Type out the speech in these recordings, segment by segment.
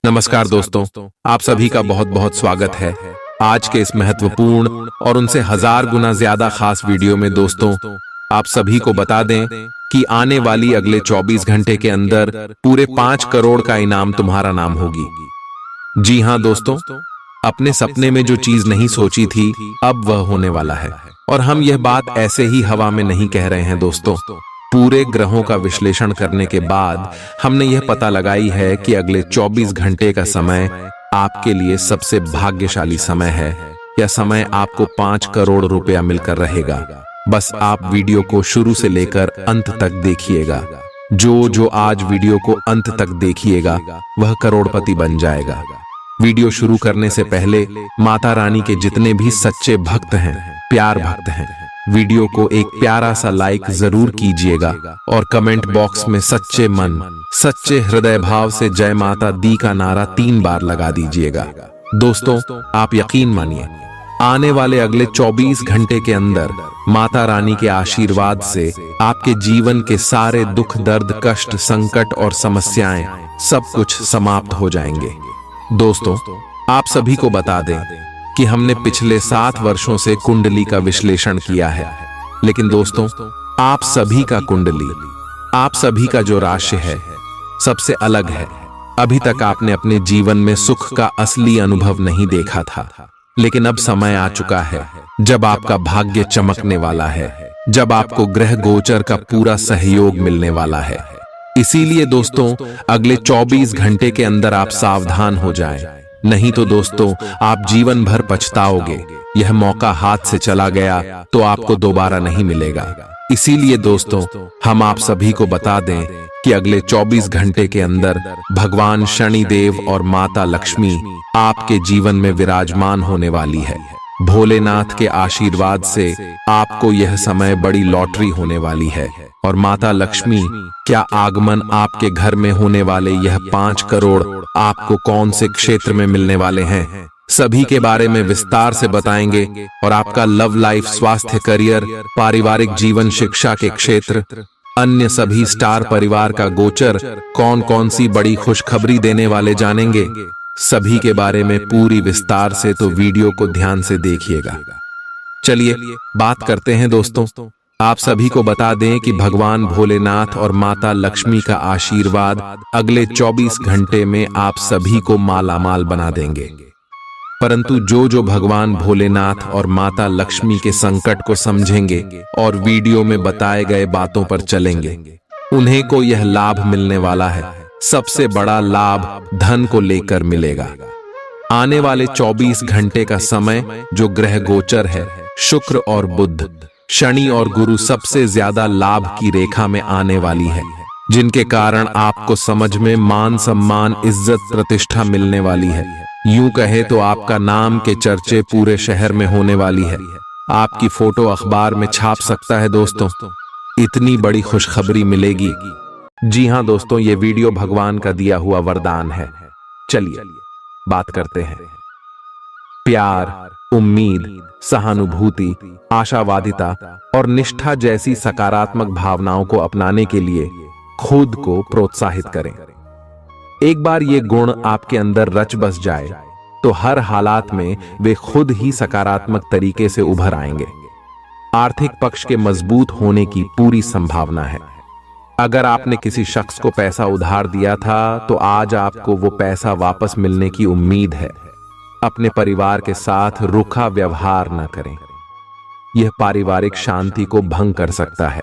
नमस्कार दोस्तों, आप सभी का बहुत बहुत स्वागत है आज के इस महत्वपूर्ण और उनसे हजार गुना ज्यादा खास वीडियो में। दोस्तों, आप सभी को बता दें कि आने वाली अगले 24 घंटे के अंदर पूरे 5 करोड़ का इनाम तुम्हारा नाम होगी। जी हां दोस्तों, अपने सपने में जो चीज नहीं सोची थी अब वह होने वाला है। और हम यह बात ऐसे ही हवा में नहीं कह रहे हैं दोस्तों। पूरे ग्रहों का विश्लेषण करने के बाद हमने यह पता लगाई है कि अगले 24 घंटे का समय आपके लिए सबसे भाग्यशाली समय है। यह समय आपको 5 करोड़ रुपया मिलकर रहेगा। बस आप वीडियो को शुरू से लेकर अंत तक देखिएगा। जो आज वीडियो को अंत तक देखिएगा वह करोड़पति बन जाएगा। वीडियो शुरू करने से पहले माता रानी के जितने भी सच्चे भक्त हैं, प्यार भक्त हैं, वीडियो को एक प्यारा सा लाइक जरूर कीजिएगा और कमेंट बॉक्स में सच्चे मन, सच्चे हृदय भाव से जय माता दी का नारा 3 बार लगा दीजिएगा। दोस्तों, आप यकीन मानिए, आने वाले अगले 24 घंटे के अंदर माता रानी के आशीर्वाद से आपके जीवन के सारे दुख, दर्द, कष्ट, संकट और समस्याएं सब कुछ समाप्त हो जाएंगे। दोस्तों, आप सभी को बता दें कि हमने पिछले 7 वर्षों से कुंडली का विश्लेषण किया है, लेकिन दोस्तों, आप सभी का कुंडली, आप सभी का जो राशि है सबसे अलग है। अभी तक आपने अपने जीवन में सुख का असली अनुभव नहीं देखा था, लेकिन अब समय आ चुका है जब आपका भाग्य चमकने वाला है, जब आपको ग्रह गोचर का पूरा सहयोग मिलने वाला है। इसीलिए दोस्तों, अगले 24 घंटे के अंदर आप सावधान हो जाएं, नहीं तो दोस्तों आप जीवन भर पछताओगे। यह मौका हाथ से चला गया तो आपको दोबारा नहीं मिलेगा। इसीलिए दोस्तों, हम आप सभी को बता दें कि अगले 24 घंटे के अंदर भगवान शनिदेव और माता लक्ष्मी आपके जीवन में विराजमान होने वाली है। भोलेनाथ के आशीर्वाद से आपको यह समय बड़ी लॉटरी होने वाली है और माता लक्ष्मी क्या आगमन आपके घर में होने वाले यह 5 करोड़ आपको कौन से क्षेत्र में मिलने वाले हैं, सभी के बारे में विस्तार से बताएंगे। और आपका लव लाइफ, स्वास्थ्य, करियर, पारिवारिक जीवन, शिक्षा के क्षेत्र, अन्य सभी स्टार परिवार का गोचर कौन कौन सी बड़ी खुशखबरी देने वाले जानेंगे, सभी के बारे में पूरी विस्तार से। तो वीडियो को ध्यान से देखिएगा। चलिए बात करते हैं दोस्तों। आप सभी को बता दें कि भगवान भोलेनाथ और माता लक्ष्मी का आशीर्वाद अगले 24 घंटे में आप सभी को मालामाल बना देंगे। परंतु जो भगवान भोलेनाथ और माता लक्ष्मी के संकट को समझेंगे और वीडियो में बताए गए बातों पर चलेंगे, उन्हें को यह लाभ मिलने वाला है। सबसे बड़ा लाभ धन को लेकर मिलेगा। आने वाले 24 घंटे का समय जो ग्रह गोचर है, शुक्र और बुध, शनि और गुरु सबसे ज्यादा लाभ की रेखा में आने वाली है, जिनके कारण आपको समझ में मान, सम्मान, इज्जत, प्रतिष्ठा मिलने वाली है। यूं कहे तो आपका नाम के चर्चे पूरे शहर में होने वाली है। आपकी फोटो अखबार में छाप सकता है दोस्तों। इतनी बड़ी खुशखबरी मिलेगी। जी हां दोस्तों, ये वीडियो भगवान का दिया हुआ वरदान है। चलिए बात करते हैं। प्यार, उम्मीद, सहानुभूति, आशावादिता और निष्ठा जैसी सकारात्मक भावनाओं को अपनाने के लिए खुद को प्रोत्साहित करें। एक बार ये गुण आपके अंदर रच बस जाए तो हर हालात में वे खुद ही सकारात्मक तरीके से उभर आएंगे। आर्थिक पक्ष के मजबूत होने की पूरी संभावना है। अगर आपने किसी शख्स को पैसा उधार दिया था तो आज आपको वो पैसा वापस मिलने की उम्मीद है। अपने परिवार के साथ रूखा व्यवहार न करें, यह पारिवारिक शांति को भंग कर सकता है।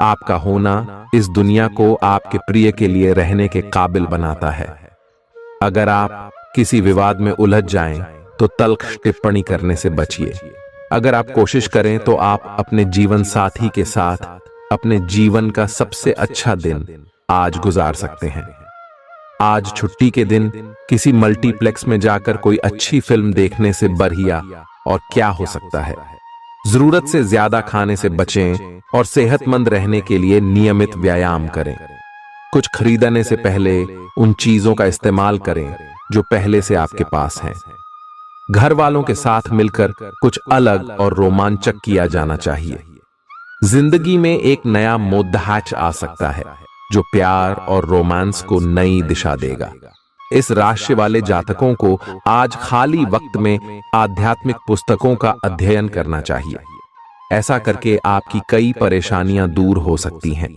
आपका होना इस दुनिया को आपके प्रिय के लिए रहने के काबिल बनाता है। अगर आप किसी विवाद में उलझ जाएं तो तल्ख टिप्पणी करने से बचिए। अगर आप कोशिश करें तो आप अपने जीवन साथी के साथ अपने जीवन का सबसे अच्छा दिन आज गुजार सकते हैं। आज छुट्टी के दिन किसी मल्टीप्लेक्स में जाकर कोई अच्छी फिल्म देखने से बढ़िया और क्या हो सकता है। जरूरत से ज्यादा खाने से बचें और सेहतमंद रहने के लिए नियमित व्यायाम करें। कुछ खरीदने से पहले उन चीजों का इस्तेमाल करें जो पहले से आपके पास हैं। घर वालों के साथ मिलकर कुछ अलग और रोमांचक किया जाना चाहिए। जिंदगी में एक नया मोद्दाच आ सकता है जो प्यार और रोमांस को नई दिशा देगा। इस राशि वाले जातकों को आज खाली वक्त में आध्यात्मिक पुस्तकों का अध्ययन करना चाहिए। ऐसा करके आपकी कई परेशानियां दूर हो सकती हैं।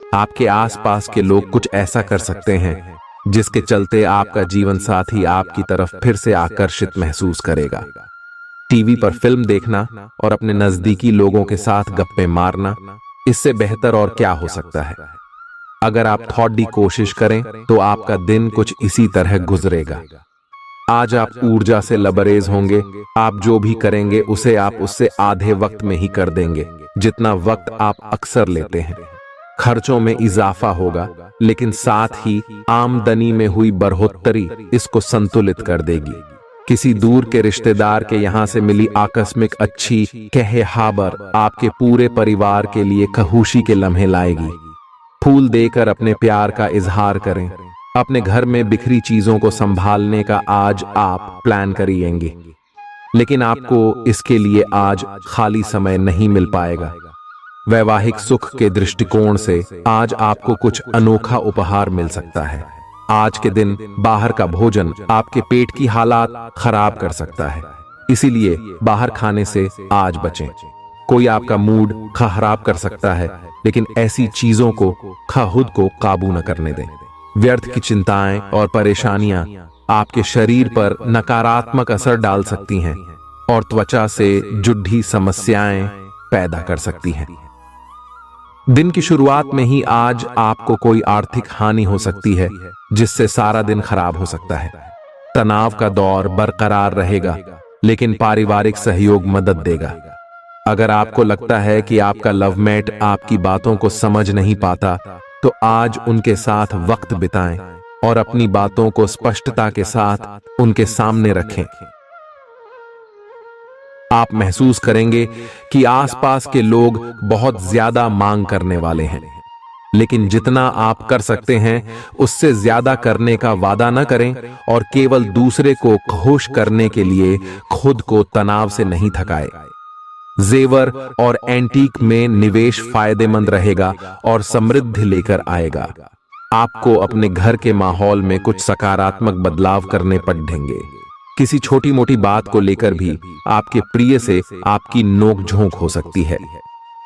आपके आसपास के लोग कुछ ऐसा कर सकते हैं जिसके चलते आपका जीवन साथी आपकी तरफ फिर से आकर्षित महसूस करेगा। टीवी पर फिल्म देखना और अपने नजदीकी लोगों के साथ गप्पे मारना, इससे बेहतर और क्या हो सकता है। अगर आप थोड़ी कोशिश करें तो आपका दिन कुछ इसी तरह गुजरेगा। आज आप ऊर्जा से लबरेज होंगे। आप जो भी करेंगे उसे आप उससे आधे वक्त में ही कर देंगे जितना वक्त आप अक्सर लेते हैं। खर्चों में इजाफा होगा, लेकिन साथ ही आमदनी में हुई बढ़ोतरी इसको संतुलित कर देगी। किसी दूर के रिश्तेदार के यहां से मिली आकस्मिक अच्छी खबर आपके पूरे परिवार के लिए खुशी के लम्हे लाएगी। फूल देकर अपने प्यार का इजहार करें। अपने घर में बिखरी चीजों को संभालने का आज आप प्लान करिएंगे, लेकिन आपको इसके लिए आज खाली समय नहीं मिल पाएगा। वैवाहिक सुख के दृष्टिकोण से आज आपको कुछ अनोखा उपहार मिल सकता है। आज के दिन बाहर का भोजन आपके पेट की हालात खराब कर सकता है, इसीलिए बाहर खाने से आज बचें। कोई आपका मूड खराब कर सकता है, लेकिन ऐसी चीजों को खुद को काबू न करने दें। व्यर्थ की चिंताएं और परेशानियां आपके शरीर पर नकारात्मक असर डाल सकती हैं और त्वचा से जुड़ी समस्याएं पैदा कर सकती हैं। दिन की शुरुआत में ही आज आपको कोई आर्थिक हानि हो सकती है, जिससे सारा दिन खराब हो सकता है। तनाव का दौर बरकरार रहेगा, लेकिन पारिवारिक सहयोग मदद देगा। अगर आपको लगता है कि आपका लवमेट आपकी बातों को समझ नहीं पाता, तो आज उनके साथ वक्त बिताएं और अपनी बातों को स्पष्टता के साथ उनके सामने रखें। आप महसूस करेंगे कि आसपास के लोग बहुत ज्यादा मांग करने वाले हैं, लेकिन जितना आप कर सकते हैं उससे ज्यादा करने का वादा न करें और केवल दूसरे को खुश करने के लिए खुद को तनाव से नहीं थकाएं। जेवर और एंटीक में निवेश फायदेमंद रहेगा और समृद्धि लेकर आएगा। आपको अपने घर के माहौल में कुछ सकारात्मक बदलाव करने पड़ेंगे। किसी छोटी मोटी बात को लेकर भी आपके प्रिय से आपकी नोकझोंक हो सकती है।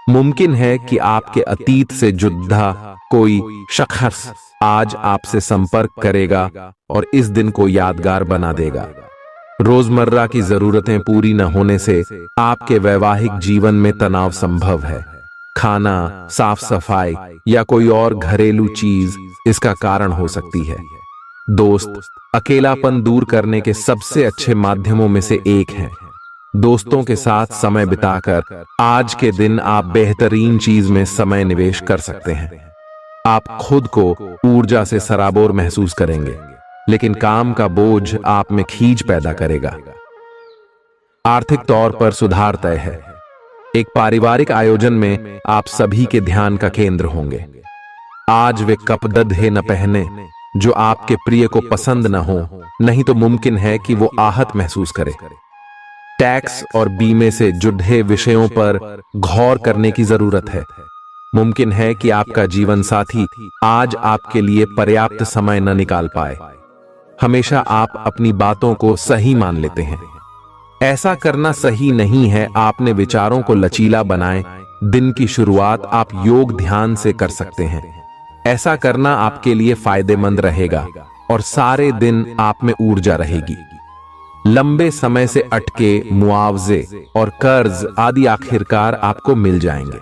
मुमकिन है कि आपके अतीत से जुड़ा कोई शख्स आज आपसे संपर्क करेगा और इस दिन को यादगार बना देगा। रोजमर्रा की जरूरतें पूरी न होने से आपके वैवाहिक जीवन में तनाव संभव है। खाना, साफ सफाई या कोई और घरेलू चीज इसका कारण हो सकती है। दोस्त अकेलापन दूर करने के सबसे अच्छे माध्यमों में से एक है। दोस्तों के साथ समय बिताकर आज के दिन आप बेहतरीन चीज में समय निवेश कर सकते हैं। आप खुद को ऊर्जा से सराबोर महसूस करेंगे, लेकिन काम का बोझ आप में खींच पैदा करेगा। आर्थिक तौर पर सुधार तय है। एक पारिवारिक आयोजन में आप सभी के ध्यान का केंद्र होंगे। आज वे कपड़े न पहने जो आपके प्रिय को पसंद न हो, नहीं तो मुमकिन है कि वो आहत महसूस करे। टैक्स और बीमे से जुड़े विषयों पर गौर करने की जरूरत है। मुमकिन है कि आपका जीवन साथी आज आपके लिए पर्याप्त समय न निकाल पाए। हमेशा आप अपनी बातों को सही मान लेते हैं। ऐसा करना सही नहीं है। आपने विचारों को लचीला बनाएं। दिन की शुरुआत आप योग ध्यान से कर सकते हैं। ऐसा करना आपके लिए फायदेमंद रहेगा और सारे दिन आप में ऊर्जा रहेगी। लंबे समय से अटके मुआवजे और कर्ज आदि आखिरकार आपको मिल जाएंगे।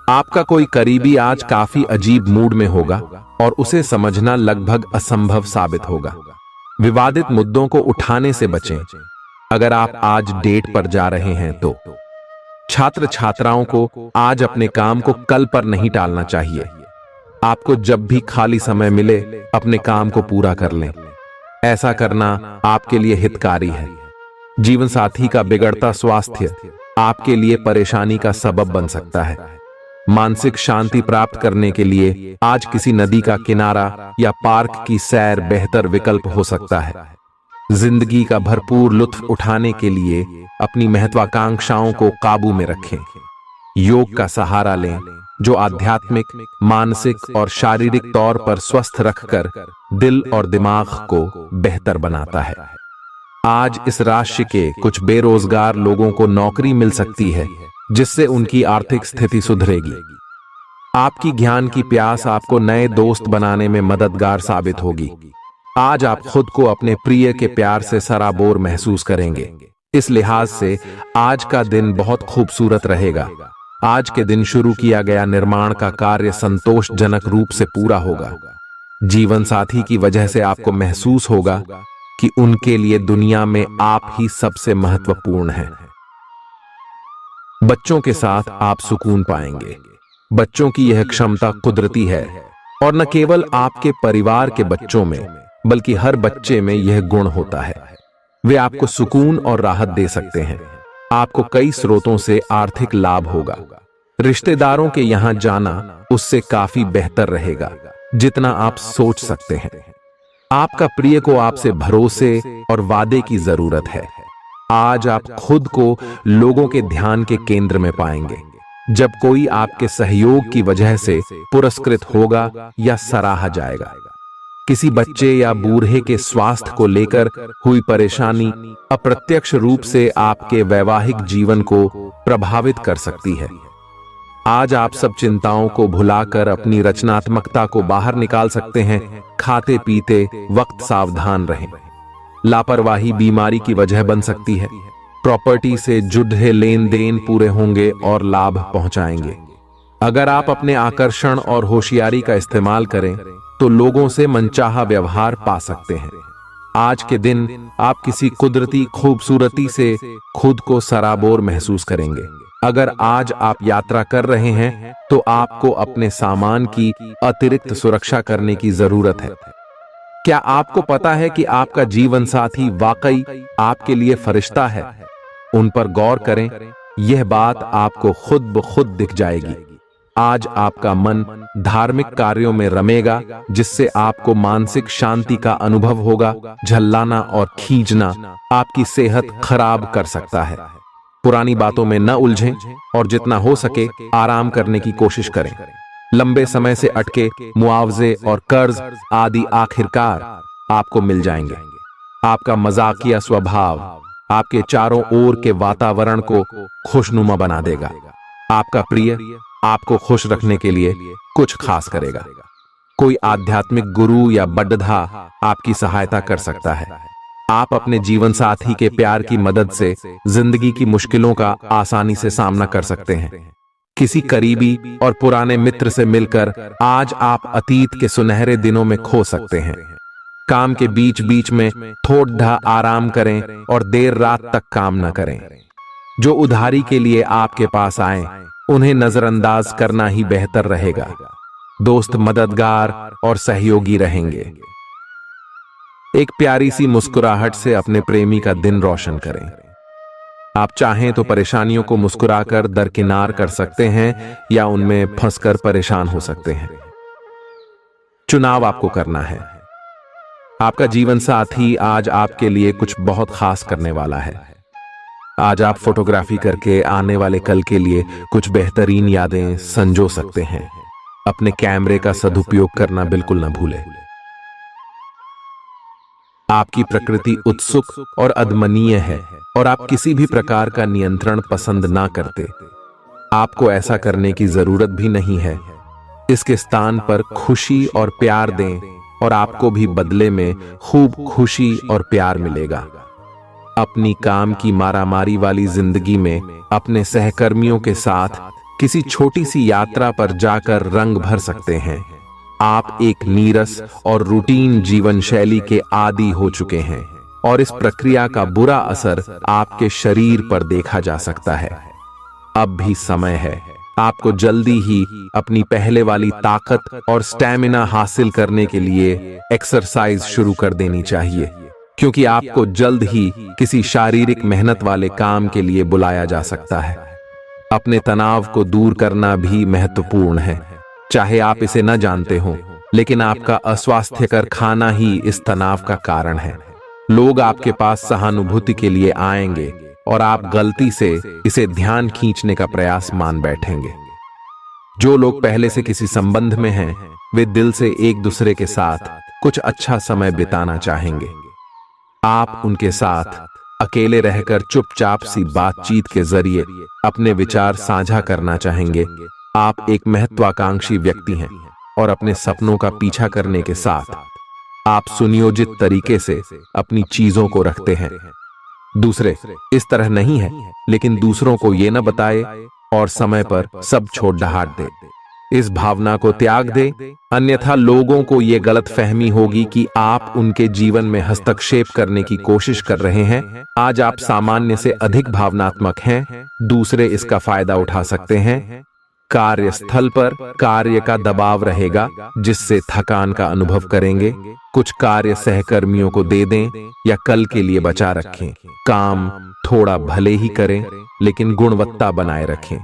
आपका कोई करीबी आज काफी अजीब मूड में होगा और उसे समझना लगभग असंभव साबित होगा। विवादित मुद्दों को उठाने से बचें। अगर आप आज डेट पर जा रहे हैं तो छात्र छात्राओं को आज अपने काम को कल पर नहीं टालना चाहिए। आपको जब भी खाली समय मिले अपने काम को पूरा कर लें। ऐसा करना आपके लिए हितकारी है। जीवन साथी का बिगड़ता स्वास्थ्य आपके लिए परेशानी का सबब बन सकता है। मानसिक शांति प्राप्त करने के लिए आज किसी नदी का किनारा या पार्क की सैर बेहतर विकल्प हो सकता है। जिंदगी का भरपूर लुत्फ उठाने के लिए अपनी महत्वाकांक्षाओं को काबू में रखें। योग का सहारा लें, जो आध्यात्मिक, मानसिक और शारीरिक तौर पर स्वस्थ रखकर दिल और दिमाग को बेहतर बनाता है। आज इस राशि के कुछ बेरोजगार लोगों को नौकरी मिल सकती है, जिससे उनकी आर्थिक स्थिति सुधरेगी। आपकी ज्ञान की प्यास आपको नए दोस्त बनाने में मददगार साबित होगी। आज आप खुद को अपने प्रिय के प्यार से सराबोर महसूस करेंगे। इस लिहाज से आज का दिन बहुत खूबसूरत रहेगा। आज के दिन शुरू किया गया निर्माण का कार्य संतोषजनक रूप से पूरा होगा। जीवन साथी की वजह से आपको महसूस होगा कि उनके लिए दुनिया में आप ही सबसे महत्वपूर्ण हैं। बच्चों के साथ आप सुकून पाएंगे। बच्चों की यह क्षमता कुदरती है और न केवल आपके परिवार के बच्चों में बल्कि हर बच्चे में यह गुण होता है। वे आपको सुकून और राहत दे सकते हैं। आपको कई स्रोतों से आर्थिक लाभ होगा। रिश्तेदारों के यहां जाना उससे काफी बेहतर रहेगा जितना आप सोच सकते हैं। आपका प्रिय को आपसे भरोसे और वादे की जरूरत है। आज आप खुद को लोगों के ध्यान के केंद्र में पाएंगे। जब कोई आपके सहयोग की वजह से पुरस्कृत होगा या सराहा जाएगा। किसी बच्चे या बूढ़े के स्वास्थ्य को लेकर हुई परेशानी अप्रत्यक्ष रूप से आपके वैवाहिक जीवन को प्रभावित कर सकती है। आज आप सब चिंताओं को भुलाकर अपनी रचनात्मकता को बाहर निकाल सकते हैं। खाते पीते वक्त सावधान रहें। लापरवाही बीमारी की वजह बन सकती है। प्रॉपर्टी से जुड़े लेन देन पूरे होंगे और लाभ पहुंचाएंगे। अगर आप अपने आकर्षण और होशियारी का इस्तेमाल करें तो लोगों से मनचाहा व्यवहार पा सकते हैं। आज के दिन आप किसी कुदरती खूबसूरती से खुद को सराबोर महसूस करेंगे। अगर आज आप यात्रा कर रहे हैं तो आपको अपने सामान की अतिरिक्त सुरक्षा करने की जरूरत है। क्या आपको पता है कि आपका जीवन साथी वाकई आपके लिए फरिश्ता है? उन पर गौर करें। यह बात आपको खुद ब खुद दिख जाएगी। आज आपका मन धार्मिक कार्यों में रमेगा, जिससे आपको मानसिक शांति का अनुभव होगा। झल्लाना और खींचना आपकी सेहत खराब कर सकता है। पुरानी बातों में न उलझें और जितना हो सके आराम करने की कोशिश करें। लंबे समय से अटके मुआवजे और कर्ज आदि आखिरकार आपको मिल जाएंगे। आपका मजाकिया स्वभाव आपके चारों ओर के वातावरण को खुशनुमा बना देगा। आपका प्रिय आपको खुश रखने के लिए कुछ खास करेगा। कोई आध्यात्मिक गुरु या बड्ढा आपकी सहायता कर सकता है। आप अपने जीवन साथी के प्यार की मदद से जिंदगी की मुश्किलों का आसानी से सामना कर सकते हैं। किसी करीबी और पुराने मित्र से मिलकर आज आप अतीत के सुनहरे दिनों में खो सकते हैं। काम के बीच बीच में थोड़ा आराम करें और देर रात तक काम न करें। जो उधारी के लिए आपके पास आए उन्हें नजरअंदाज करना ही बेहतर रहेगा। दोस्त मददगार और सहयोगी रहेंगे। एक प्यारी सी मुस्कुराहट से अपने प्रेमी का दिन रोशन करें। आप चाहें तो परेशानियों को मुस्कुराकर दरकिनार कर सकते हैं या उनमें फंसकर परेशान हो सकते हैं। चुनाव आपको करना है। आपका जीवन साथी आज आपके लिए कुछ बहुत खास करने वाला है। आज आप फोटोग्राफी करके आने वाले कल के लिए कुछ बेहतरीन यादें संजो सकते हैं। अपने कैमरे का सदुपयोग करना बिल्कुल न भूलें। आपकी प्रकृति उत्सुक और अदमनीय है और आप किसी भी प्रकार का नियंत्रण पसंद ना करते। आपको ऐसा करने की जरूरत भी नहीं है। इसके स्थान पर खुशी और प्यार दें और आपको भी बदले में खूब खुशी और प्यार मिलेगा। अपनी काम की मारामारी वाली जिंदगी में अपने सहकर्मियों के साथ किसी छोटी सी यात्रा पर जाकर रंग भर सकते हैं। आप एक नीरस और रूटीन जीवन शैली के आदी हो चुके हैं और इस प्रक्रिया का बुरा असर आपके शरीर पर देखा जा सकता है। अब भी समय है। आपको जल्दी ही अपनी पहले वाली ताकत और स्टैमिना हासिल करने के लिए एक्सरसाइज शुरू कर देनी चाहिए, क्योंकि आपको जल्द ही किसी शारीरिक मेहनत वाले काम के लिए बुलाया जा सकता है। अपने तनाव को दूर करना भी महत्वपूर्ण है। चाहे आप इसे न जानते हो, लेकिन आपका अस्वास्थ्यकर खाना ही इस तनाव का कारण है। लोग आपके पास सहानुभूति के लिए आएंगे और आप गलती से इसे ध्यान खींचने का प्रयास मान बैठेंगे। जो लोग पहले से किसी संबंध में हैं, वे दिल से एक दूसरे के साथ कुछ अच्छा समय बिताना चाहेंगे। आप उनके साथ अकेले रहकर चुपचाप सी बातचीत के जरिए अपने विचार साझा करना चाहेंगे। आप एक महत्वाकांक्षी व्यक्ति हैं और अपने सपनों का पीछा करने के साथ आप सुनियोजित तरीके से अपनी चीजों को रखते हैं। दूसरे इस तरह नहीं है, लेकिन दूसरों को ये न बताए और समय पर सब छोड़ ढाट दे। इस भावना को त्याग दे, अन्यथा लोगों को ये गलत फहमी होगी कि आप उनके जीवन में हस्तक्षेप करने की कोशिश कर रहे हैं। आज आप सामान्य से अधिक भावनात्मक हैं, दूसरे इसका फायदा उठा सकते हैं। कार्यस्थल पर कार्य का दबाव रहेगा, जिससे थकान का अनुभव करेंगे। कुछ कार्य सहकर्मियों को दे दें या कल के लिए बचा रखें। काम थोड़ा भले ही करें, लेकिन गुणवत्ता बनाए रखें।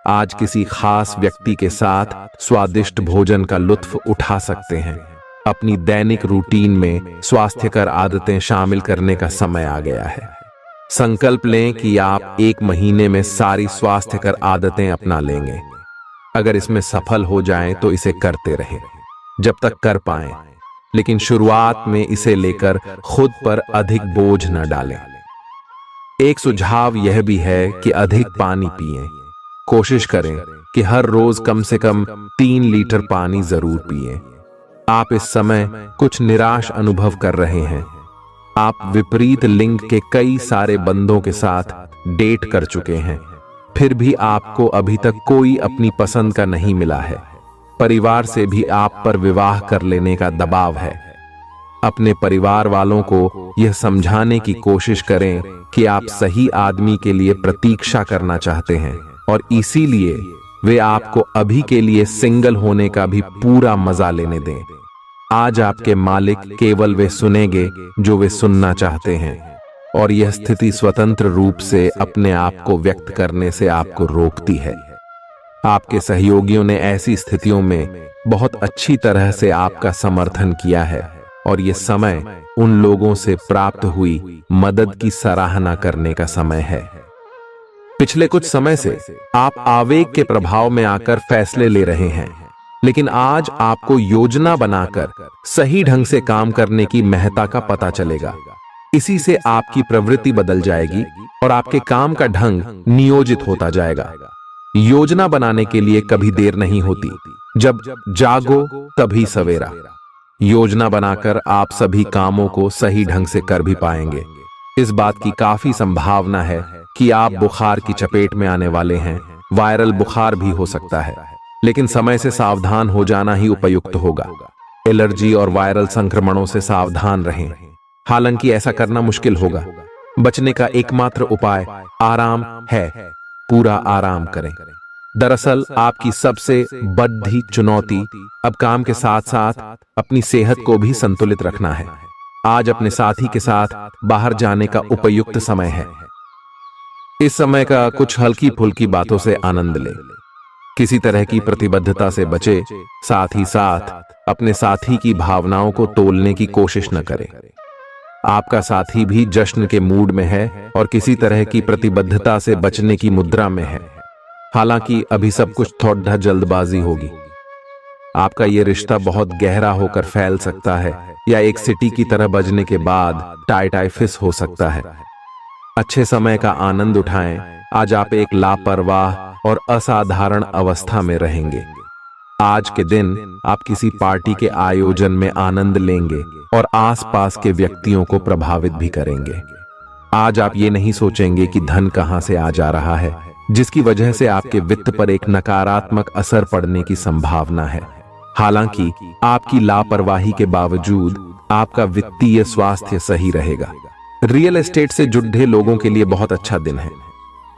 आज किसी खास व्यक्ति के साथ स्वादिष्ट भोजन का लुत्फ उठा सकते हैं। अपनी दैनिक रूटीन में स्वास्थ्यकर आदतें शामिल करने का समय आ गया है। संकल्प लें कि आप 1 महीने में सारी स्वास्थ्यकर आदतें अपना लेंगे। अगर इसमें सफल हो जाएं तो इसे करते रहें जब तक कर पाएं, लेकिन शुरुआत में इसे लेकर खुद पर अधिक बोझ न डालें। एक सुझाव यह भी है कि अधिक पानी पिएं। कोशिश करें कि हर रोज कम से कम 3 लीटर पानी जरूर पिएं। आप इस समय कुछ निराश अनुभव कर रहे हैं। आप विपरीत लिंग के कई सारे बंदों के साथ डेट कर चुके हैं, फिर भी आपको अभी तक कोई अपनी पसंद का नहीं मिला है। परिवार से भी आप पर विवाह कर लेने का दबाव है। अपने परिवार वालों को यह समझाने की कोशिश करें कि आप सही आदमी के लिए प्रतीक्षा करना चाहते हैं और इसीलिए वे आपको अभी के लिए सिंगल होने का भी पूरा मजा लेने दें। आज आपके मालिक केवल वे सुनेंगे जो वे सुनना चाहते हैं, और यह स्थिति स्वतंत्र रूप से अपने आप को व्यक्त करने से आपको रोकती है। आपके सहयोगियों ने ऐसी स्थितियों में बहुत अच्छी तरह से आपका समर्थन किया है, और यह समय उन लोगों से प्राप्त हुई मदद की सराहना करने का समय है। पिछले कुछ समय से आप आवेग के प्रभाव में आकर फैसले ले रहे हैं, लेकिन आज आपको योजना बनाकर सही ढंग से काम करने की महत्ता का पता चलेगा। इसी से आपकी प्रवृत्ति बदल जाएगी और आपके काम का ढंग नियोजित होता जाएगा। योजना बनाने के लिए कभी देर नहीं होती, जब जागो तभी सवेरा। योजना बनाकर आप सभी कामों को सही ढंग से कर भी पाएंगे। इस बात की काफी संभावना है कि आप बुखार की चपेट में आने वाले हैं। वायरल बुखार भी हो सकता है, लेकिन समय से सावधान हो जाना ही उपयुक्त होगा। एलर्जी और वायरल संक्रमणों से सावधान रहें। हालांकि ऐसा करना मुश्किल होगा। बचने का एकमात्र उपाय आराम है। पूरा आराम करें। दरअसल आपकी सबसे बड़ी चुनौती अब काम के साथ साथ अपनी सेहत को भी संतुलित रखना है। आज अपने साथी के साथ बाहर जाने का उपयुक्त समय है। इस समय का कुछ हल्की फुल्की बातों से आनंद लें। किसी तरह की प्रतिबद्धता से बचे, साथ ही साथ अपने साथी की भावनाओं को तोलने की कोशिश न करें। आपका साथी भी जश्न के मूड में है और किसी तरह की प्रतिबद्धता से बचने की मुद्रा में है। हालांकि अभी सब कुछ थोड़ा जल्दबाजी होगी। आपका यह रिश्ता बहुत गहरा होकर फैल सकता है, या एक सिटी की तरह बजने के बाद टाइफिस हो सकता है। अच्छे समय का आनंद उठाएं। आज आप एक लापरवाह और असाधारण अवस्था में रहेंगे। आज के दिन आप किसी पार्टी के आयोजन में आनंद लेंगे और आसपास के व्यक्तियों को प्रभावित भी करेंगे। आज आप ये नहीं सोचेंगे कि धन कहां से आ जा रहा है, जिसकी वजह से आपके वित्त पर एक नकारात्मक असर पड़ने की संभावना है। हालांकि आपकी लापरवाही के बावजूद आपका वित्तीय स्वास्थ्य सही रहेगा। रियल एस्टेट से जुड़े लोगों के लिए बहुत अच्छा दिन है।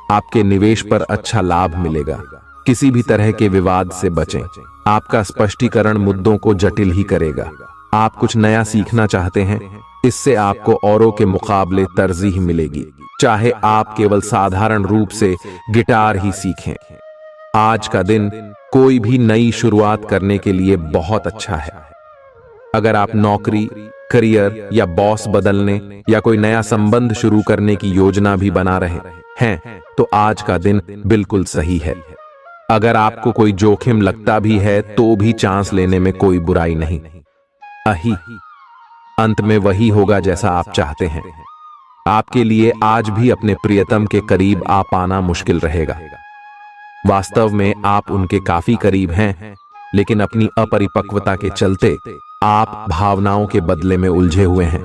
आपके निवेश पर अच्छा लाभ मिलेगा। किसी भी तरह के विवाद से बचें। आपका स्पष्टीकरण मुद्दों को जटिल ही करेगा। आप कुछ नया सीखना चाहते हैं, इससे आपको औरों के मुकाबले तरजीह मिलेगी, चाहे आप केवल साधारण रूप से गिटार ही सीखें। आज का दिन कोई भी नई शुरुआत करने के लिए बहुत अच्छा है। अगर आप नौकरी, करियर या बॉस बदलने या कोई नया संबंध शुरू करने की योजना भी बना रहे हैं, तो आज का दिन बिल्कुल सही है। अगर आपको कोई जोखिम लगता भी है तो भी चांस लेने में कोई बुराई नहीं। अही अंत में वही होगा जैसा आप चाहते हैं। आपके लिए आज भी अपने प्रियतम के करीब आ पाना मुश्किल रहेगा। वास्तव में आप उनके काफी करीब हैं, लेकिन अपनी अपरिपक्वता के चलते आप भावनाओं के बदले में उलझे हुए हैं।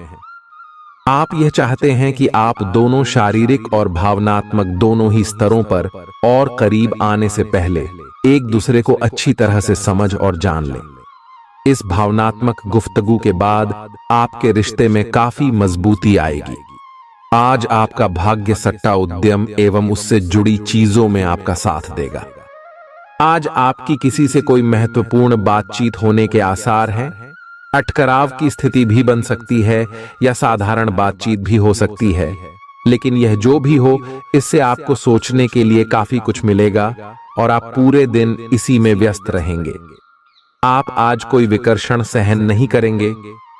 आप यह चाहते हैं कि आप दोनों शारीरिक और भावनात्मक दोनों ही स्तरों पर और करीब आने से पहले एक दूसरे को अच्छी तरह से समझ और जान लें। इस भावनात्मक गुफ्तगू के बाद आपके रिश्ते में काफी मजबूती आएगी। आज आपका भाग्य सट्टा उद्यम एवं उससे जुड़ी चीजों में आपका साथ देगा। आज आपकी किसी से कोई महत्वपूर्ण बातचीत होने के आसार हैं। अटकराव की स्थिति भी बन सकती है या साधारण बातचीत भी हो सकती है, लेकिन यह जो भी हो, इससे आपको सोचने के लिए काफी कुछ मिलेगा और आप पूरे दिन इसी में व्यस्त रहेंगे। आप आज कोई विकर्षण सहन नहीं करेंगे,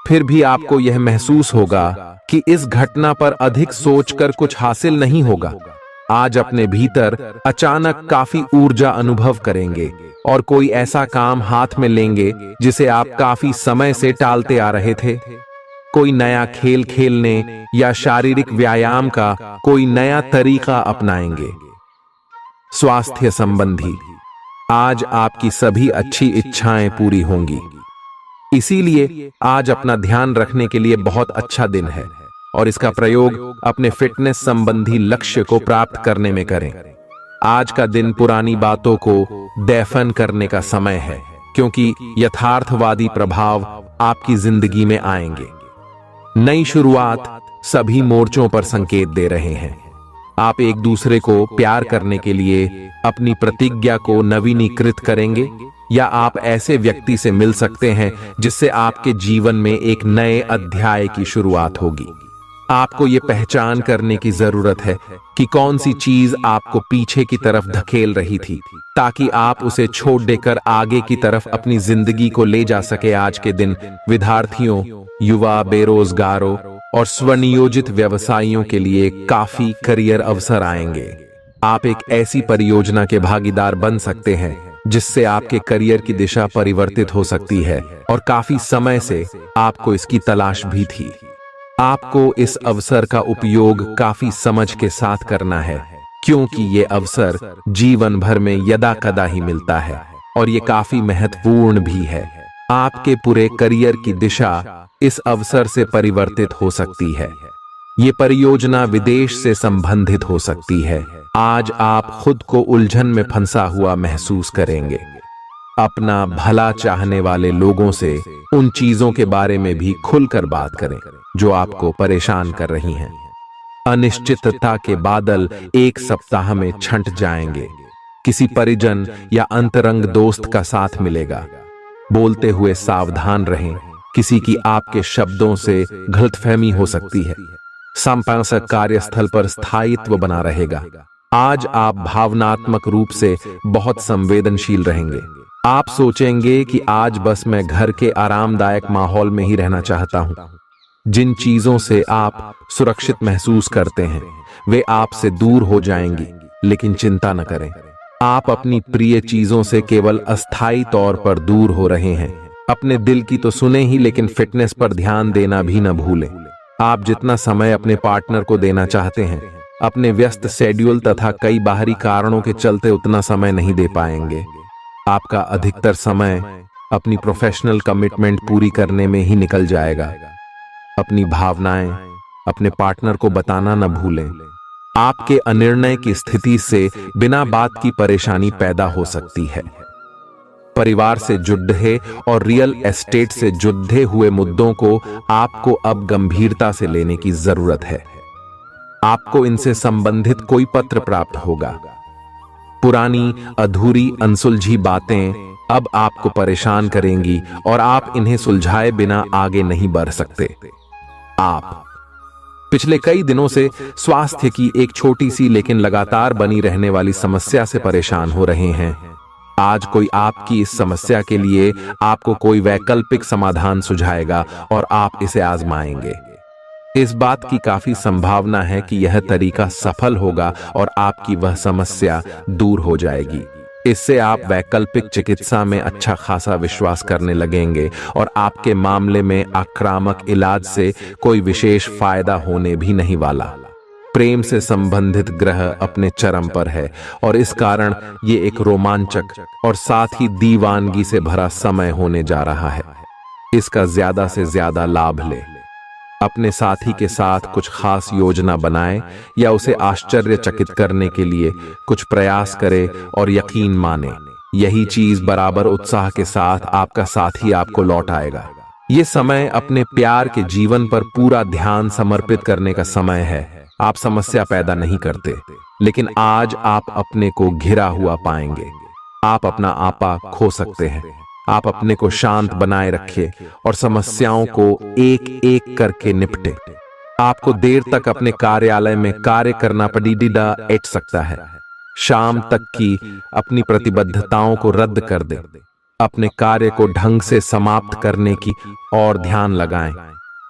फिर भी आपको यह महसूस होगा कि इस घटना पर अधिक सोचकर कुछ हासिल नहीं होगा। आज अपने भीतर अचानक काफी ऊर्जा अनुभव करेंगे और कोई ऐसा काम हाथ में लेंगे जिसे आप काफी समय से टालते आ रहे थे। कोई नया खेल खेलने या शारीरिक व्यायाम का कोई नया तरीका अपनाएंगे। स्वास्थ्य संबंधी आज आपकी सभी अच्छी इच्छाएं पूरी होंगी, इसीलिए आज अपना ध्यान रखने के लिए बहुत अच्छा दिन है और इसका प्रयोग अपने फिटनेस संबंधी लक्ष्य को प्राप्त करने में करें। आज का दिन पुरानी बातों को दफन करने का समय है, क्योंकि यथार्थवादी प्रभाव आपकी जिंदगी में आएंगे। नई शुरुआत सभी मोर्चों पर संकेत दे रहे हैं। आप एक दूसरे को प्यार करने के लिए अपनी प्रतिज्ञा को नवीनीकृत करेंगे, या आप ऐसे व्यक्ति से मिल सकते हैं जिससे आपके जीवन में एक नए अध्याय की शुरुआत होगी। आपको ये पहचान करने की जरूरत है कि कौन सी चीज आपको पीछे की तरफ धकेल रही थी, ताकि आप उसे छोड़ देकर आगे की तरफ अपनी जिंदगी को ले जा सके। आज के दिन विद्यार्थियों, युवा, बेरोजगारों और स्वनियोजित व्यवसायियों के लिए काफी करियर अवसर आएंगे। आप एक ऐसी परियोजना के भागीदार बन सकते हैं जिससे आपके करियर की दिशा परिवर्तित हो सकती है, और काफी समय से आपको इसकी तलाश भी थी। आपको इस अवसर का उपयोग काफी समझ के साथ करना है, क्योंकि ये अवसर जीवन भर में यदा कदा ही मिलता है और ये काफी महत्वपूर्ण भी है। आपके पूरे करियर की दिशा इस अवसर से परिवर्तित हो सकती है। ये परियोजना विदेश से संबंधित हो सकती है। आज आप खुद को उलझन में फंसा हुआ महसूस करेंगे। अपना भला चाहने वाले लोगों से उन चीजों के बारे में भी खुलकर बात करें जो आपको परेशान कर रही हैं। अनिश्चितता के बादल एक सप्ताह में छंट जाएंगे। किसी परिजन या अंतरंग दोस्त का साथ मिलेगा। बोलते हुए सावधान रहें, किसी की आपके शब्दों से गलतफहमी हो सकती है। संपादक कार्यस्थल पर स्थायित्व बना रहेगा। आज आप भावनात्मक रूप से बहुत संवेदनशील रहेंगे। आप सोचेंगे कि आज बस मैं घर के आरामदायक माहौल में ही रहना चाहता हूं। जिन चीजों से आप सुरक्षित महसूस करते हैं वे आपसे दूर हो जाएंगी, लेकिन चिंता न करें, आप अपनी प्रिय चीजों से केवल अस्थायी तौर पर दूर हो रहे हैं। अपने दिल की तो सुने ही, लेकिन फिटनेस पर ध्यान देना भी न भूलें। आप जितना समय अपने पार्टनर को देना चाहते हैं, अपने व्यस्त शेड्यूल तथा कई बाहरी कारणों के चलते उतना समय नहीं दे पाएंगे। आपका अधिकतर समय अपनी प्रोफेशनल कमिटमेंट पूरी करने में ही निकल जाएगा। अपनी भावनाएं अपने पार्टनर को बताना न भूलें। आपके अनिर्णय की स्थिति से बिना बात की परेशानी पैदा हो सकती है। परिवार से जुड़े और रियल एस्टेट से जुड़े हुए मुद्दों को आपको अब गंभीरता से लेने की जरूरत है। आपको इनसे संबंधित कोई पत्र प्राप्त होगा। पुरानी अधूरी अनसुलझी बातें अब आपको परेशान करेंगी और आप इन्हें सुलझाए बिना आगे नहीं बढ़ सकते। आप पिछले कई दिनों से स्वास्थ्य की एक छोटी सी लेकिन लगातार बनी रहने वाली समस्या से परेशान हो रहे हैं। आज कोई आपकी इस समस्या के लिए आपको कोई वैकल्पिक समाधान सुझाएगा और आप इसे आजमाएंगे। इस बात की काफी संभावना है कि यह तरीका सफल होगा और आपकी वह समस्या दूर हो जाएगी। इससे आप वैकल्पिक चिकित्सा में अच्छा खासा विश्वास करने लगेंगे और आपके मामले में आक्रामक इलाज से कोई विशेष फायदा होने भी नहीं वाला। प्रेम से संबंधित ग्रह अपने चरम पर है और इस कारण ये एक रोमांचक और साथ ही दीवानगी से भरा समय होने जा रहा है। इसका ज्यादा से ज्यादा लाभ ले। अपने साथी के साथ कुछ खास योजना बनाएं या उसे आश्चर्यचकित करने के लिए कुछ प्रयास करें और यकीन माने यही चीज बराबर उत्साह के साथ आपका साथी आपको लौट आएगा। ये समय अपने प्यार के जीवन पर पूरा ध्यान समर्पित करने का समय है। आप समस्या पैदा नहीं करते, लेकिन आज आप अपने को घिरा हुआ पाएंगे। आप अपना आपा खो सकते हैं। आप अपने को शांत बनाए रखिए और समस्याओं को एक एक करके निपटे। आपको देर तक अपने कार्यालय में कार्य करना पड़ीडा एट सकता है। शाम तक की अपनी प्रतिबद्धताओं को रद्द कर दे। अपने कार्य को ढंग से समाप्त करने की और ध्यान लगाएं।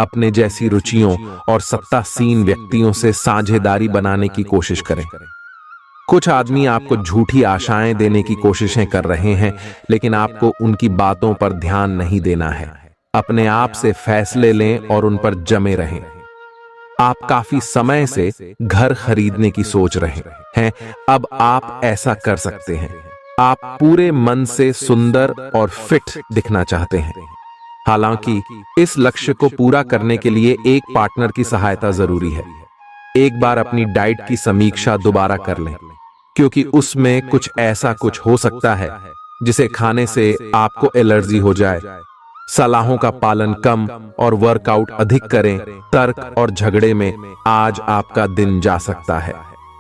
अपने जैसी रुचियों और सत्तासीन व्यक्तियों से साझेदारी बनाने की कोशिश करें। कुछ आदमी आपको झूठी आशाएं देने की कोशिशें कर रहे हैं, लेकिन आपको उनकी बातों पर ध्यान नहीं देना है। अपने आप से फैसले लें और उन पर जमे रहें। आप काफी समय से घर खरीदने की सोच रहे हैं, अब आप ऐसा कर सकते हैं। आप पूरे मन से सुंदर और फिट दिखना चाहते हैं। हालांकि इस लक्ष्य को पूरा करने के लिए एक पार्टनर की सहायता जरूरी है। एक बार अपनी डाइट की समीक्षा दोबारा कर लें, क्योंकि उसमें कुछ ऐसा कुछ हो सकता है जिसे खाने से आपको एलर्जी हो जाए। सलाहों का पालन कम और वर्कआउट अधिक करें। तर्क और झगड़े में आज आपका दिन जा सकता है।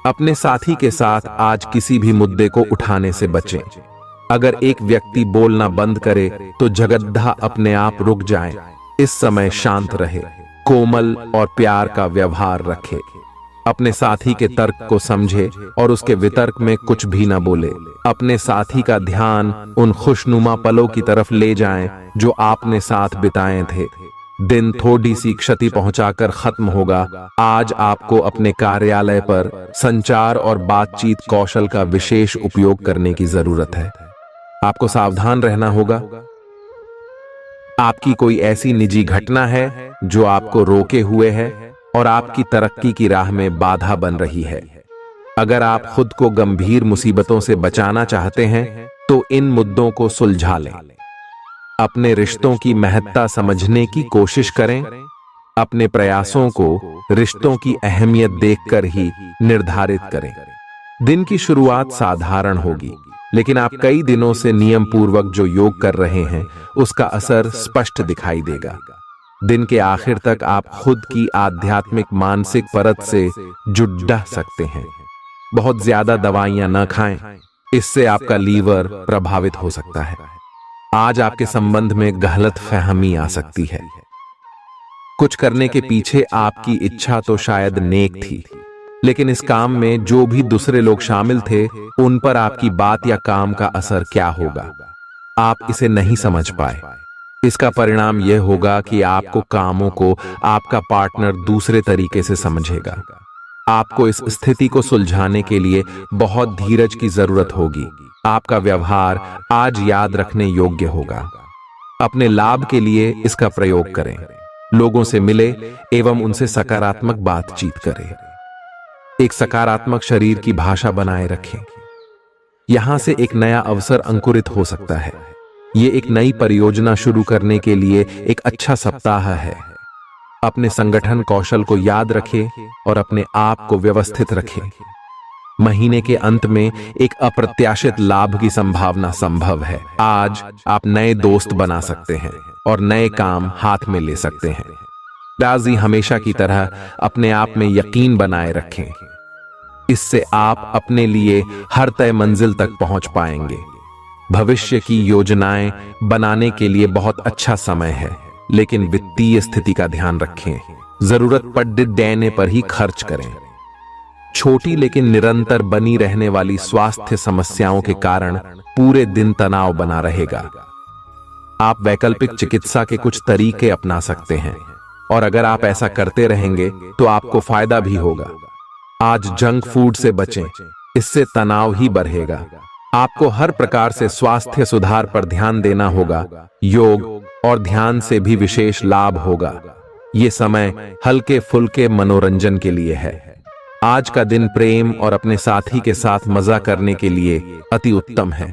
अपने साथी के साथ आज किसी भी मुद्दे को उठाने से बचें। अगर एक व्यक्ति बोलना बंद करे तो जगद्धा अपने आप रुक जाए। इस समय शांत रहे, कोमल और प्यार का व्यवहार रखे। अपने साथी के तर्क को समझे और उसके वितर्क में कुछ भी न बोले। अपने साथी का ध्यान उन खुशनुमा पलों की तरफ ले जाएं जो आपने साथ बिताए थे। दिन थोड़ी सी क्षति पहुंचाकर खत्म होगा। आज आपको अपने कार्यालय पर संचार और बातचीत कौशल का विशेष उपयोग करने की जरूरत है। आपको सावधान रहना होगा। आपकी कोई ऐसी निजी घटना है जो आपको रोके हुए है और आपकी तरक्की की राह में बाधा बन रही है। अगर आप खुद को गंभीर मुसीबतों से बचाना चाहते हैं तो इन मुद्दों को सुलझा लें। अपने रिश्तों की महत्ता समझने की कोशिश करें। अपने प्रयासों को रिश्तों की अहमियत देखकर ही निर्धारित करें। दिन की शुरुआत साधारण होगी, लेकिन आप कई दिनों से नियम पूर्वक जो योग कर रहे हैं उसका असर स्पष्ट दिखाई देगा। दिन के आखिर तक आप खुद की आध्यात्मिक मानसिक परत से जुड़ सकते हैं। बहुत ज्यादा दवाइयां न खाएं, इससे आपका लीवर प्रभावित हो सकता है। आज आपके संबंध में गलतफहमी आ सकती है। कुछ करने के पीछे आपकी इच्छा तो शायद नेक थी, लेकिन इस काम में जो भी दूसरे लोग शामिल थे उन पर आपकी बात या काम का असर क्या होगा, आप इसे नहीं समझ पाए। इसका परिणाम यह होगा कि आपको कामों को आपका पार्टनर दूसरे तरीके से समझेगा। आपको इस स्थिति को सुलझाने के लिए बहुत धीरज की जरूरत होगी। आपका व्यवहार आज याद रखने योग्य होगा। अपने लाभ के लिए इसका प्रयोग करें। लोगों से मिले एवं उनसे सकारात्मक बातचीत करें। एक सकारात्मक शरीर की भाषा बनाए रखें। यहां से एक नया अवसर अंकुरित हो सकता है। ये एक नई परियोजना शुरू करने के लिए एक अच्छा सप्ताह है। अपने संगठन कौशल को याद रखें और अपने आप को व्यवस्थित रखें। महीने के अंत में एक अप्रत्याशित लाभ की संभावना संभव है। आज आप नए दोस्त बना सकते हैं और नए काम हाथ में ले सकते हैं। राजी हमेशा की तरह अपने आप में यकीन बनाए रखें। इससे आप अपने लिए हर तय मंजिल तक पहुंच पाएंगे। भविष्य की योजनाएं बनाने के लिए बहुत अच्छा समय है, लेकिन वित्तीय स्थिति का ध्यान रखें। जरूरत पड़ने पर ही खर्च करें। छोटी लेकिन निरंतर बनी रहने वाली स्वास्थ्य समस्याओं के कारण पूरे दिन तनाव बना रहेगा। आप वैकल्पिक चिकित्सा के कुछ तरीके अपना सकते हैं और अगर आप ऐसा करते रहेंगे तो आपको फायदा भी होगा। आज जंक फूड से बचें, इससे तनाव ही बढ़ेगा। आपको हर प्रकार से स्वास्थ्य सुधार पर ध्यान देना होगा। योग और ध्यान से भी विशेष लाभ होगा। ये समय हल्के फुल्के मनोरंजन के लिए है। आज का दिन प्रेम और अपने साथी के साथ मजा करने के लिए अति उत्तम है।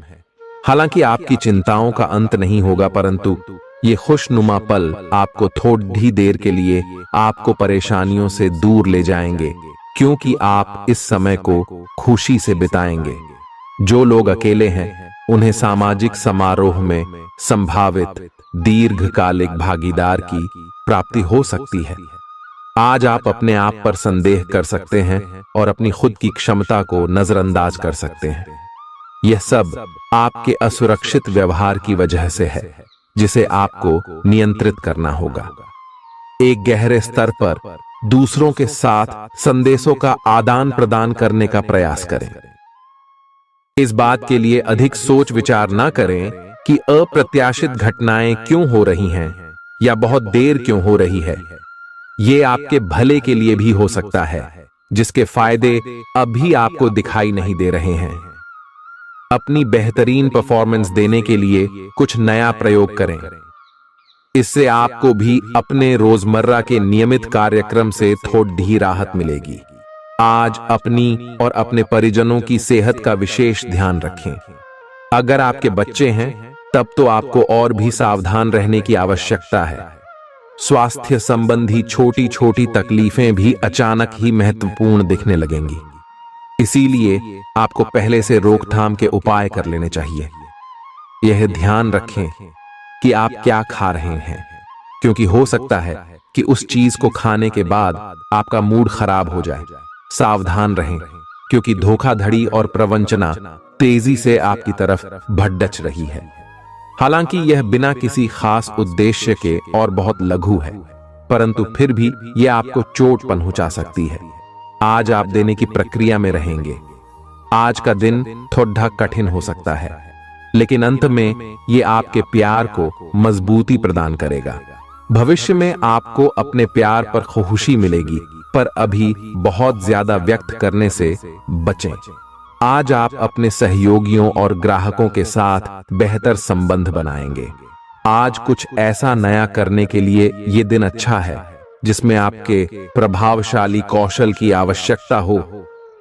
हालांकि आपकी चिंताओं का अंत नहीं होगा, परंतु ये खुशनुमा पल आपको थोड़ी देर के लिए आपको परेशानियों से दूर ले जाएंगे, क्योंकि आप इस समय को खुशी से बिताएंगे। जो लोग अकेले हैं उन्हें सामाजिक समारोह में संभावित दीर्घकालिक भागीदार की प्राप्ति हो सकती है। आज आप अपने आप पर संदेह कर सकते हैं और अपनी खुद की क्षमता को नजरअंदाज कर सकते हैं। यह सब आपके असुरक्षित व्यवहार की वजह से है, जिसे आपको नियंत्रित करना होगा। एक गहरे स्तर पर दूसरों के साथ संदेशों का आदान प्रदान करने का प्रयास करें। इस बात के लिए अधिक सोच विचार ना करें कि अप्रत्याशित घटनाएं क्यों हो रही हैं या बहुत देर क्यों हो रही है। ये आपके भले के लिए भी हो सकता है, जिसके फायदे अभी आपको दिखाई नहीं दे रहे हैं। अपनी बेहतरीन परफॉर्मेंस देने के लिए कुछ नया प्रयोग करें। इससे आपको भी अपने रोजमर्रा के नियमित कार्यक्रम से थोड़ी राहत मिलेगी। आज अपनी और अपने परिजनों की सेहत का विशेष ध्यान रखें। अगर आपके बच्चे हैं तब तो आपको और भी सावधान रहने की आवश्यकता है। स्वास्थ्य संबंधी छोटी छोटी तकलीफें भी अचानक ही महत्वपूर्ण दिखने लगेंगी, इसीलिए आपको पहले से रोकथाम के उपाय कर लेने चाहिए। यह ध्यान रखें कि आप क्या खा रहे हैं, क्योंकि हो सकता है कि उस चीज को खाने के बाद आपका मूड खराब हो जाए। सावधान रहें, क्योंकि धोखाधड़ी और प्रवंचना तेजी से आपकी तरफ भड़क रही है। हालांकि यह बिना किसी खास उद्देश्य के और बहुत लघु है, परंतु फिर भी यह आपको चोट पहुंचा सकती है। आज आप देने की प्रक्रिया में रहेंगे। आज का दिन थोड़ा कठिन हो सकता है, लेकिन अंत में यह आपके प्यार को मजबूती प्रदान करेगा। भविष्य में आपको अपने प्यार पर खुशी मिलेगी, पर अभी बहुत ज्यादा व्यक्त करने से बचें। आज आप अपने सहयोगियों और ग्राहकों के साथ बेहतर संबंध बनाएंगे। आज कुछ ऐसा नया करने के लिए ये दिन अच्छा है जिसमें आपके प्रभावशाली कौशल की आवश्यकता हो।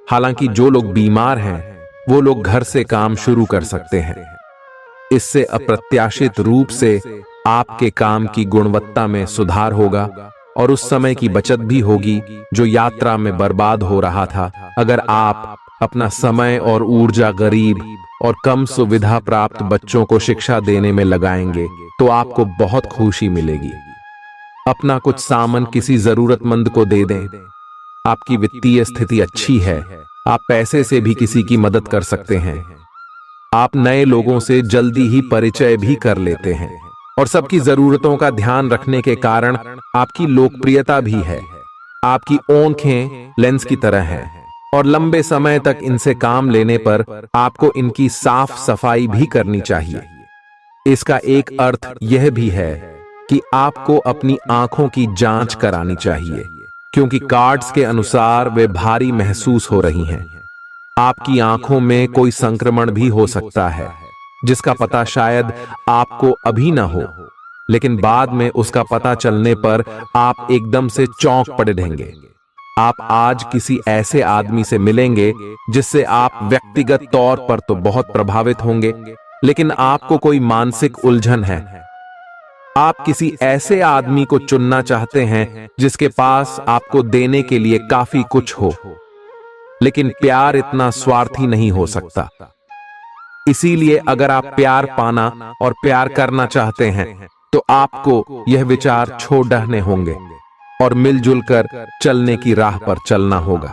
हालांकि जो लोग बीमार हैं वो लोग घर से काम शुरू कर सकते हैं। इससे अप्रत्याशित रूप से आपके काम की गुणवत्ता में सुधार होगा और उस समय की बचत भी होगी जो यात्रा में बर्बाद हो रहा था। अगर आप अपना समय और ऊर्जा गरीब और कम सुविधा प्राप्त बच्चों को शिक्षा देने में लगाएंगे तो आपको बहुत खुशी मिलेगी। अपना कुछ सामान किसी जरूरतमंद को दे दें। आपकी वित्तीय स्थिति अच्छी है, आप पैसे से भी किसी की मदद कर सकते हैं। आप नए लोगों से जल्दी ही परिचय भी कर लेते हैं और सबकी जरूरतों का ध्यान रखने के कारण आपकी लोकप्रियता भी है। आपकी आंखें लेंस की तरह हैं और लंबे समय तक इनसे काम लेने पर आपको इनकी साफ सफाई भी करनी चाहिए। इसका एक अर्थ यह भी है कि आपको अपनी आंखों की जांच करानी चाहिए, क्योंकि कार्ड्स के अनुसार वे भारी महसूस हो रही हैं। आपकी आंखों में कोई संक्रमण भी हो सकता है, जिसका पता शायद आपको अभी ना हो, लेकिन बाद में उसका पता चलने पर आप एकदम से चौंक पड़े रहेंगे। आप आज किसी ऐसे आदमी से मिलेंगे जिससे आप व्यक्तिगत तौर पर तो बहुत प्रभावित होंगे, लेकिन आपको कोई मानसिक उलझन है। आप किसी ऐसे आदमी को चुनना चाहते हैं जिसके पास आपको देने के लिए काफी कुछ हो, लेकिन प्यार इतना स्वार्थी नहीं हो सकता। इसीलिए अगर आप प्यार पाना और प्यार करना चाहते हैं तो आपको यह विचार छोड़ने होंगे और मिलजुल कर चलने की राह पर चलना होगा।